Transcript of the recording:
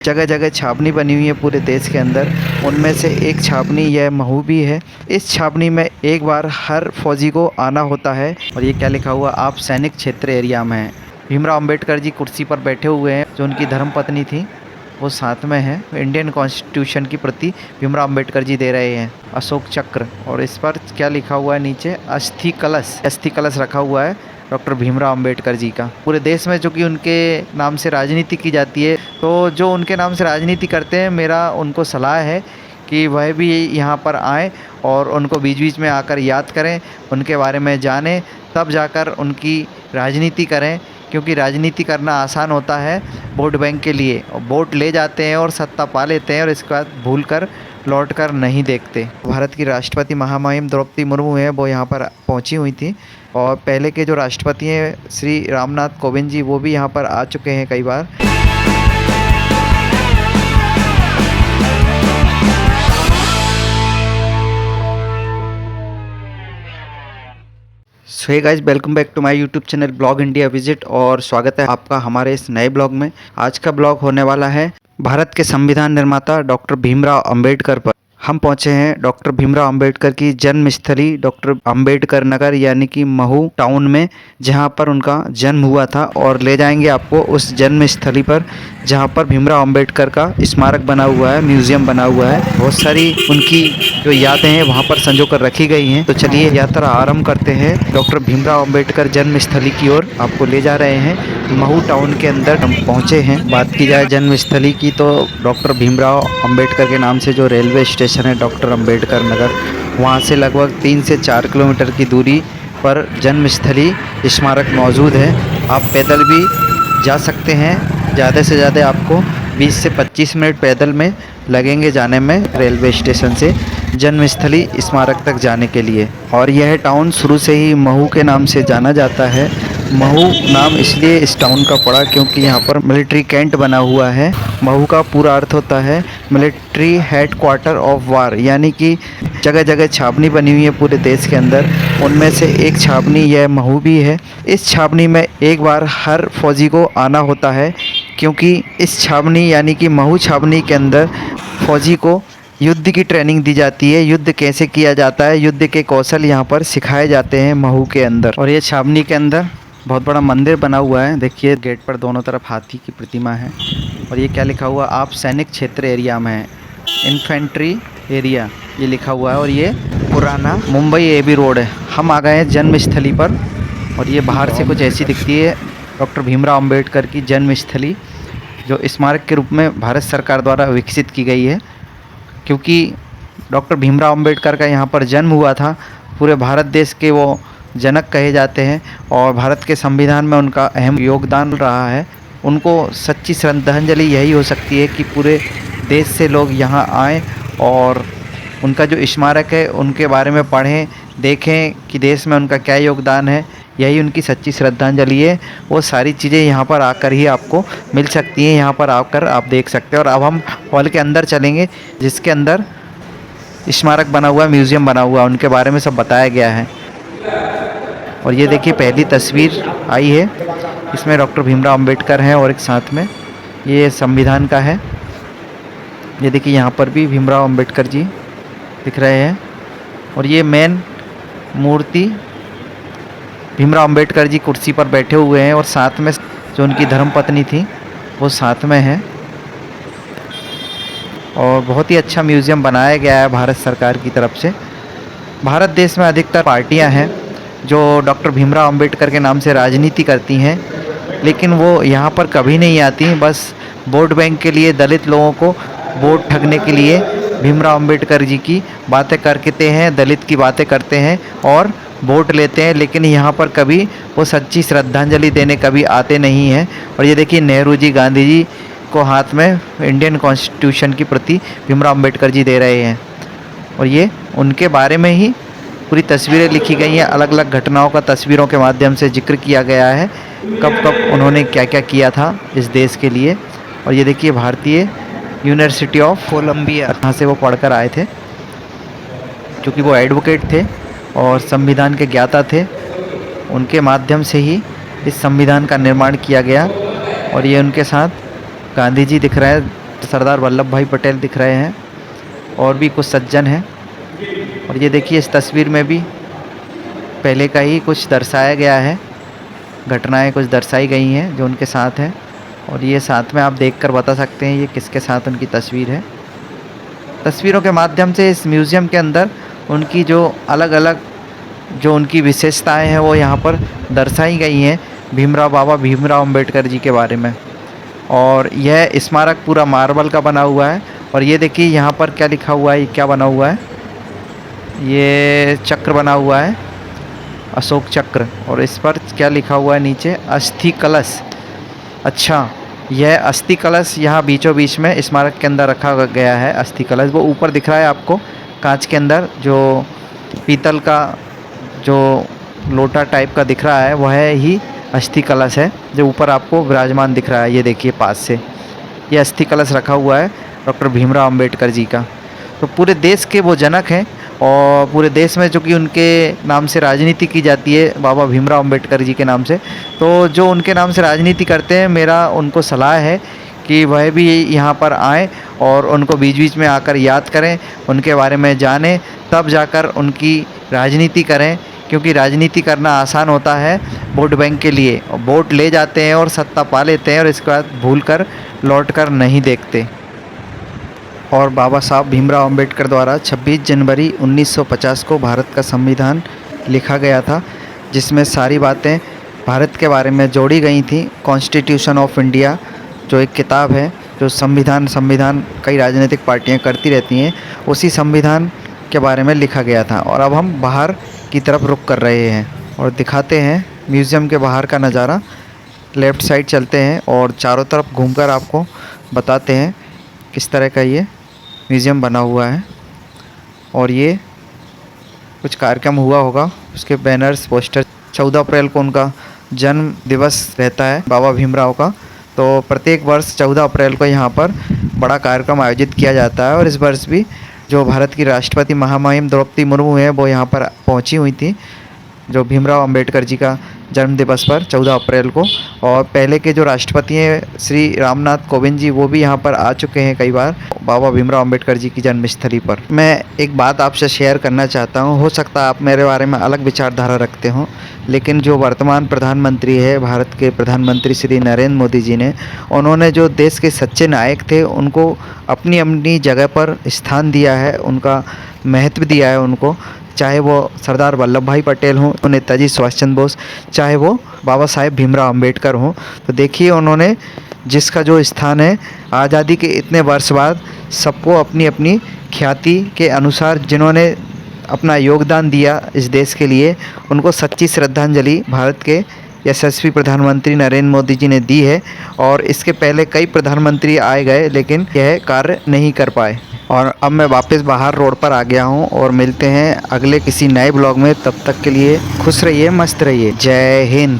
जगह जगह छावनी बनी हुई है पूरे देश के अंदर। उनमें से एक छावनी यह महू भी है। इस छावनी में एक बार हर फौजी को आना होता है। और ये क्या लिखा हुआ, आप सैनिक क्षेत्र एरिया में हैं। भीमराव अंबेडकर जी कुर्सी पर बैठे हुए हैं। जो उनकी धर्मपत्नी थी वो साथ में है। इंडियन कॉन्स्टिट्यूशन की प्रति भीमराव अंबेडकर जी दे रहे हैं, अशोक चक्र। और इस पर क्या लिखा हुआ है नीचे, अस्थि कलश रखा हुआ है डॉक्टर भीमराव अंबेडकर जी का। पूरे देश में जो कि उनके नाम से राजनीति की जाती है, तो जो उनके नाम से राजनीति करते हैं, मेरा उनको सलाह है कि वह भी यहाँ पर आएँ और उनको बीच बीच में आकर याद करें, उनके बारे में जानें, तब जाकर उनकी राजनीति करें। क्योंकि राजनीति करना आसान होता है वोट बैंक के लिए। वोट ले जाते हैं और सत्ता पा लेते हैं और इसके बाद भूल कर लौट कर नहीं देखते। भारत की राष्ट्रपति महामहिम द्रौपदी मुर्मू हैं, वो यहाँ पर पहुँची हुई थी। और पहले के जो राष्ट्रपति हैं श्री रामनाथ कोविंद जी, वो भी यहाँ पर आ चुके हैं कई बार। So hey guys, welcome back to my YouTube channel blog India visit. और स्वागत है आपका हमारे इस नए ब्लॉग में। आज का ब्लॉग होने वाला है भारत के संविधान निर्माता डॉक्टर भीमराव अंबेडकर पर। हम पहुंचे हैं डॉक्टर भीमराव अंबेडकर की जन्मस्थली डॉक्टर अंबेडकर नगर यानी कि महू टाउन में, जहां पर उनका जन्म हुआ था। और ले जाएंगे आपको उस जन्मस्थली पर जहां पर भीमराव अंबेडकर का स्मारक बना हुआ है, म्यूजियम बना हुआ है। बहुत सारी उनकी जो यादें हैं वहां पर संजो कर रखी गई हैं। तो चलिए यात्रा आरंभ करते हैं डॉक्टर भीमराव अंबेडकर जन्मस्थली की ओर। आपको ले जा रहे हैं महू टाउन के अंदर हम पहुंचे हैं। बात की जाए जन्मस्थली की, तो डॉक्टर भीमराव अंबेडकर के नाम से जो रेलवे स्टेशन है डॉक्टर अंबेडकर नगर, वहां से लगभग 3 से 4 किलोमीटर की दूरी पर जन्मस्थली स्मारक मौजूद है। आप पैदल भी जा सकते हैं। ज़्यादा से ज़्यादा आपको 20 से 25 मिनट पैदल में लगेंगे जाने में रेलवे स्टेशन से जन्मस्थली स्मारक तक जाने के लिए। और यह टाउन शुरू से ही महू के नाम से जाना जाता है। महू नाम इसलिए इस टाउन का पड़ा क्योंकि यहाँ पर मिलिट्री कैंट बना हुआ है। महू का पूरा अर्थ होता है military head quarter of war, यानी कि जगह जगह छावनी बनी हुई है पूरे देश के अंदर। उनमें से एक छावनी यह महू भी है। इस छावनी में एक बार हर फौजी को आना होता है, क्योंकि इस छावनी यानी कि महू छावनी के अंदर फौजी को युद्ध की ट्रेनिंग दी जाती है। युद्ध कैसे किया जाता है, युद्ध के कौशल यहाँ पर सिखाए जाते हैं महू के अंदर। और ये छावनी के अंदर बहुत बड़ा मंदिर बना हुआ है। देखिए गेट पर दोनों तरफ हाथी की प्रतिमा है। और ये क्या लिखा हुआ, आप सैनिक क्षेत्र एरिया में हैं, इन्फेंट्री एरिया ये लिखा हुआ है। और ये पुराना मुंबई एबी रोड है। हम आ गए हैं जन्मस्थली पर। और ये बाहर से कुछ ऐसी दिखती है डॉक्टर भीमराव अंबेडकर की जन्मस्थली, जो स्मारक के रूप में भारत सरकार द्वारा विकसित की गई है। क्योंकि डॉक्टर भीमराव अंबेडकर का यहाँ पर जन्म हुआ था। पूरे भारत देश के वो जनक कहे जाते हैं और भारत के संविधान में उनका अहम योगदान रहा है। उनको सच्ची श्रद्धांजलि यही हो सकती है कि पूरे देश से लोग यहाँ आएँ और उनका जो स्मारक है उनके बारे में पढ़ें, देखें कि देश में उनका क्या योगदान है। यही उनकी सच्ची श्रद्धांजलि है। वो सारी चीज़ें यहाँ पर आकर ही आपको मिल सकती हैं। यहाँ पर आकर आप देख सकते हैं। और अब हम हॉल के अंदर चलेंगे, जिसके अंदर स्मारक बना हुआ है, म्यूज़ियम बना हुआ है, उनके बारे में सब बताया गया है। और ये देखिए पहली तस्वीर आई है, इसमें डॉक्टर भीमराव अंबेडकर हैं और एक साथ में ये संविधान का है। ये देखिए यहाँ पर भी भीमराव अंबेडकर जी दिख रहे हैं। और ये मेन मूर्ति भीमराव अंबेडकर जी कुर्सी पर बैठे हुए हैं और साथ में जो उनकी धर्मपत्नी थी वो साथ में है। और बहुत ही अच्छा म्यूज़ियम बनाया गया है भारत सरकार की तरफ से। भारत देश में अधिकतर पार्टियां हैं जो डॉक्टर भीमराव अंबेडकर के नाम से राजनीति करती हैं, लेकिन वो यहाँ पर कभी नहीं आती। बस वोट बैंक के लिए, दलित लोगों को वोट ठगने के लिए भीमराव अंबेडकर जी की बातें करते हैं, दलित की बातें करते हैं और वोट लेते हैं। लेकिन यहाँ पर कभी वो सच्ची श्रद्धांजलि देने कभी आते नहीं हैं। और ये देखिए नेहरू जी, गांधी जी को हाथ में इंडियन कॉन्स्टिट्यूशन की प्रति भीमराव अंबेडकर जी दे रहे हैं। और ये उनके बारे में ही पूरी तस्वीरें लिखी गई हैं। अलग अलग घटनाओं का तस्वीरों के माध्यम से जिक्र किया गया है, कब कब उन्होंने क्या क्या किया था इस देश के लिए। और ये देखिए भारतीय यूनिवर्सिटी ऑफ कोलंबिया, यहाँ से वो पढ़कर आए थे, क्योंकि वो एडवोकेट थे और संविधान के ज्ञाता थे। उनके माध्यम से ही इस संविधान का निर्माण किया गया। और ये उनके साथ गांधी जी दिख रहे हैं सरदार वल्लभ भाई पटेल दिख रहे हैं और भी कुछ सज्जन हैं। और ये देखिए इस तस्वीर में भी पहले का ही कुछ दर्शाया गया है, घटनाएं कुछ दर्शाई गई हैं जो उनके साथ हैं। और ये साथ में आप देखकर बता सकते हैं ये किसके साथ उनकी तस्वीर है। तस्वीरों के माध्यम से इस म्यूज़ियम के अंदर उनकी जो अलग अलग जो उनकी विशेषताएं हैं वो यहाँ पर दर्शाई गई हैं बाबा भीमराव अम्बेडकर जी के बारे में। और यह स्मारक पूरा मार्बल का बना हुआ है। और ये देखिए यहाँ पर क्या लिखा हुआ है, ये क्या बना हुआ है, ये चक्र बना हुआ है, अशोक चक्र। और इस पर क्या लिखा हुआ है नीचे, अस्थि कलश। अच्छा, यह अस्थि कलश यहाँ बीचों बीच में स्मारक के अंदर रखा गया है। अस्थि कलश वो ऊपर दिख रहा है आपको कांच के अंदर, जो पीतल का जो लोटा टाइप का दिख रहा है वह ही अस्थि कलश है जो ऊपर आपको विराजमान दिख रहा है। ये देखिए पास से ये अस्थि कलश रखा हुआ है डॉक्टर भीमराव अम्बेडकर जी का। तो पूरे देश के वो जनक हैं और पूरे देश में जो कि उनके नाम से राजनीति की जाती है, बाबा भीमराव अम्बेडकर जी के नाम से। तो जो उनके नाम से राजनीति करते हैं, मेरा उनको सलाह है कि वह भी यहाँ पर आएँ और उनको बीच बीच में आकर याद करें, उनके बारे में जानें, तब जाकर उनकी राजनीति करें। क्योंकि राजनीति करना आसान होता है वोट बैंक के लिए, और वोट ले जाते हैं और सत्ता पा लेते हैं और इसके बाद भूल कर लौट कर नहीं देखते। और बाबा साहब भीमराव अम्बेडकर द्वारा 26 जनवरी 1950 को भारत का संविधान लिखा गया था, जिसमें सारी बातें भारत के बारे में जोड़ी गई थी। कॉन्स्टिट्यूशन ऑफ इंडिया जो एक किताब है, जो संविधान कई राजनीतिक पार्टियां करती रहती हैं, उसी संविधान के बारे में लिखा गया था। और अब हम बाहर की तरफ रुख कर रहे हैं और दिखाते हैं म्यूज़ियम के बाहर का नज़ारा। लेफ़्ट साइड चलते हैं और चारों तरफ घूमकर आपको बताते हैं किस तरह का ये म्यूज़ियम बना हुआ है। और ये कुछ कार्यक्रम हुआ होगा, उसके बैनर्स, पोस्टर। 14 अप्रैल को उनका जन्म दिवस रहता है बाबा भीमराव का, तो प्रत्येक वर्ष 14 अप्रैल को यहाँ पर बड़ा कार्यक्रम आयोजित किया जाता है। और इस वर्ष भी जो भारत की राष्ट्रपति महामहिम द्रौपदी मुर्मू हैं वो यहाँ पर पहुँची हुई थी, जो भीमराव अम्बेडकर जी का जन्म दिवस पर 14 अप्रैल को। और पहले के जो राष्ट्रपति हैं श्री रामनाथ कोविंद जी, वो भी यहाँ पर आ चुके हैं कई बार बाबा भीमराव अम्बेडकर जी की जन्मस्थली पर। मैं एक बात आपसे शेयर करना चाहता हूँ, हो सकता है आप मेरे बारे में अलग विचारधारा रखते हो, लेकिन जो वर्तमान प्रधानमंत्री है भारत के प्रधानमंत्री श्री नरेंद्र मोदी जी ने, उन्होंने जो देश के सच्चे नायक थे उनको अपनी अपनी जगह पर स्थान दिया है, उनका महत्व दिया है उनको। चाहे वो सरदार वल्लभ भाई पटेल हों, नेताजी सुभाष चंद्र बोस, चाहे वो बाबा साहेब भीमराव अम्बेडकर हों। तो देखिए उन्होंने जिसका जो स्थान है, आज़ादी के इतने वर्ष बाद सबको अपनी अपनी ख्याति के अनुसार जिन्होंने अपना योगदान दिया इस देश के लिए, उनको सच्ची श्रद्धांजलि भारत के यशस्वी प्रधानमंत्री नरेंद्र मोदी जी ने दी है। और इसके पहले कई प्रधानमंत्री आए गए लेकिन यह कार्य नहीं कर पाए। और अब मैं वापस बाहर रोड पर आ गया हूँ और मिलते हैं अगले किसी नए ब्लॉग में। तब तक के लिए खुश रहिए, मस्त रहिए। जय हिंद।